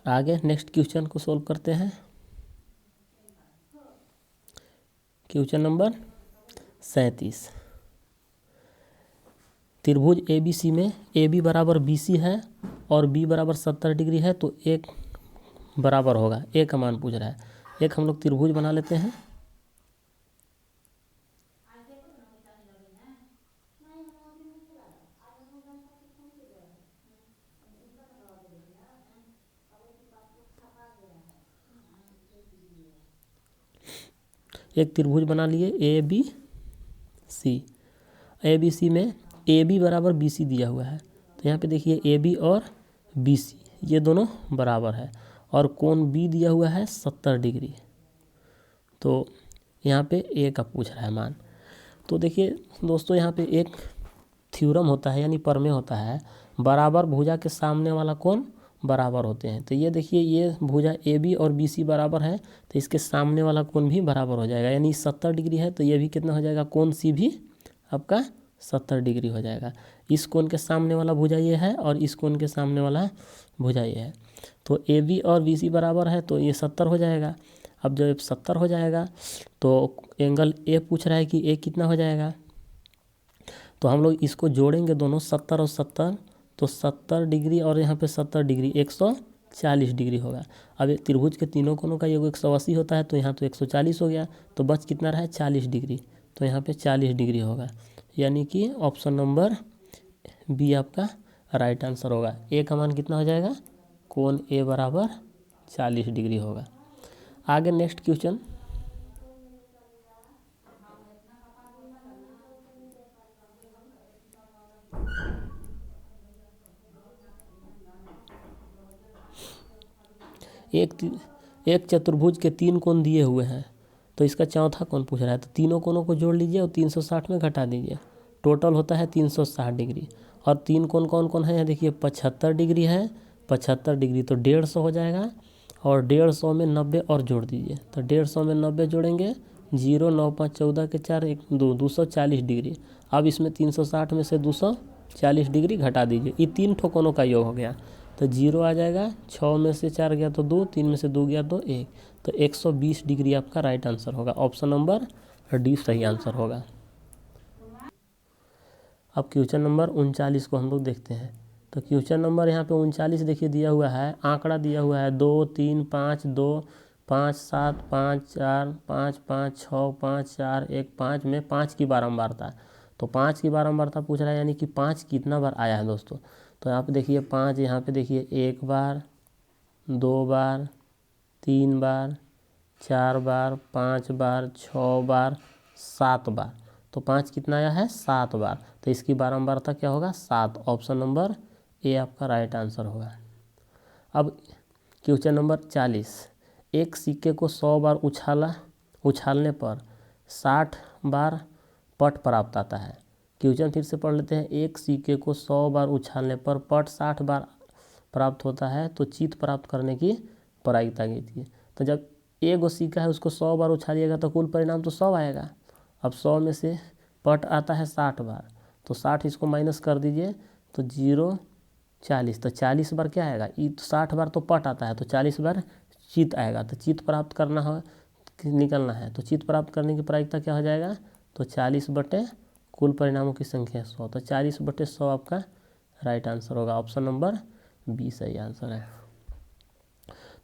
A: आगे नेक्स्ट क्वेश्चन को सोल्व करते हैं। क्वेश्चन नंबर 37, त्रिभुज ABC में AB बराबर BC है और B बराबर 70 डिग्री है, तो एक बराबर होगा, ए का मान पूछ रहा है। एक हम लोग त्रिभुज बना लेते हैं। एक त्रिभुज बना लिए ABC में AB बराबर BC दिया हुआ है। तो यहाँ पे देखिए AB और BC ये दोनों बराबर है, और कोण B दिया हुआ है 70 डिग्री। तो यहाँ पे ए का पूछ रहा है मान। तो देखिए दोस्तों, यहाँ पे एक थ्योरम होता है, यानी प्रमेय होता है, बराबर भुजा के सामने वाला कोण बराबर होते हैं। तो ये देखिए, ये भुजा AB और BC बराबर है, तो इसके सामने वाला कोण भी बराबर हो जाएगा, यानी 70 डिग्री है तो ये भी कितना हो जाएगा, कोण C भी आपका 70 डिग्री हो जाएगा। इस कोण के सामने वाला भुजा ये है और इस कोण के सामने वाला भुजा ये है। तो AB और BC बराबर है तो ये 70 हो जाएगा। अब जब 70 हो जाएगा तो एंगल ए पूछ रहा है कि ए कितना हो जाएगा। तो हम लोग इसको जोड़ेंगे दोनों, 70 और 70, तो 70 डिग्री और यहाँ पे 70 डिग्री 140 डिग्री होगा। अब त्रिभुज के तीनों कोणों का योग 180 होता है, तो यहाँ तो 140 हो गया, तो बच कितना रहा है 40 डिग्री, तो यहाँ पे 40 डिग्री होगा। यानी कि ऑप्शन नंबर बी आपका राइट आंसर होगा। ए का मान कितना हो जाएगा, कोण ए बराबर 40 डिग्री होगा। आगे नेक्स्ट क्वेश्चन, एक चतुर्भुज के 3 कोण दिए हुए हैं, तो इसका चौथा कोण पूछ रहा है। तो तीनों कोणों को जोड़ लीजिए और 360 में घटा दीजिए, टोटल होता है 360 डिग्री। और 3 कोण कौन कौन है, देखिए 75 डिग्री है, 75 डिग्री तो 150 हो जाएगा, और 150 में 90 और जोड़ दीजिए, तो 150 में 90 जोड़ेंगे 0, 9, 5, 14 के 4, 1, 2, 240 डिग्री। अब इसमें 360 में से 240 डिग्री घटा दीजिए, ये 3 ठो कोणों का योग हो गया, तो 0 आ जाएगा, 6 में से 4 गया तो 2, 3 में से 2 गया तो 1, तो 120 डिग्री आपका राइट आंसर होगा। ऑप्शन नंबर डी सही आंसर होगा। अब क्वेश्चन नंबर 39 को हम लोग देखते हैं। तो क्वेश्चन नंबर यहाँ पे 39 देखिए दिया हुआ है, आंकड़ा दिया हुआ है 2, 3, 5, 2, 5, 7, 5, 4, 5, 5, 6, 5, 4, 1, 5 में 5 की बारंबारता। तो 5 की बारंबारता पूछ रहा है, यानी कि 5 कितना बार आया है दोस्तों। तो यहाँ पे देखिए 5, यहाँ पे देखिए 1 बार, 2 बार, 3 बार, 4 बार, 5 बार, 6 बार, 7 बार। तो 5 कितना आया है, 7 बार, तो इसकी बारंबारता क्या होगा, 7। ऑप्शन नंबर ए आपका राइट आंसर होगा। अब क्वेश्चन नंबर 40, एक सिक्के को 100 बार उछालने पर 60 बार पट प्राप्त आता है। क्वेश्चन फिर से पढ़ लेते हैं। एक सिक्के को 100 बार उछालने पर पट 60 बार प्राप्त होता है, तो चित्त प्राप्त करने की प्रायिकता कीजिए। तो जब एक गो सिक्का है उसको 100 बार उछालिएगा तो कुल परिणाम तो 100 आएगा। अब 100 में से पट आता है 60 बार, तो 60 इसको माइनस कर दीजिए, तो 0, 40, तो 40 बार क्या आएगा, ये 60 बार तो पट आता है, तो 40 बार चित्त आएगा। तो चित्त प्राप्त करना हो, निकलना है, तो चित्त प्राप्त करने की प्रायिकता क्या हो जाएगा, तो 40 बटे कुल परिणामों की संख्या 100, तो 40 बटे 100 आपका राइट आंसर होगा। ऑप्शन नंबर बी सही आंसर है।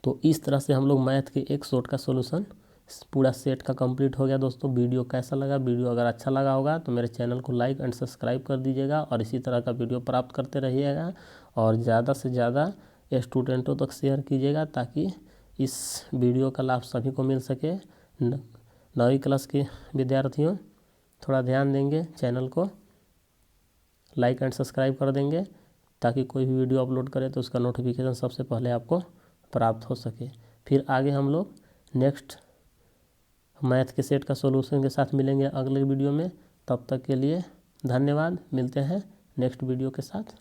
A: तो इस तरह से हम लोग मैथ के एक शॉर्ट का सॉल्यूशन पूरा सेट का कंप्लीट हो गया। दोस्तों वीडियो कैसा लगा, वीडियो अगर अच्छा लगा होगा तो मेरे चैनल को लाइक एंड सब्सक्राइब कर दीजिएगा, और इसी तरह का वीडियो प्राप्त करते रहिएगा, और ज़्यादा से ज़्यादा स्टूडेंटों तक शेयर कीजिएगा, ताकि इस वीडियो का लाभ सभी को मिल सके। 9वीं क्लास के विद्यार्थियों थोड़ा ध्यान देंगे, चैनल को लाइक एंड सब्सक्राइब कर देंगे ताकि कोई भी वीडियो अपलोड करें तो उसका नोटिफिकेशन सबसे पहले आपको प्राप्त हो सके। फिर आगे हम लोग नेक्स्ट मैथ के सेट का सॉल्यूशन के साथ मिलेंगे अगले वीडियो में। तब तक के लिए धन्यवाद। मिलते हैं नेक्स्ट वीडियो के साथ।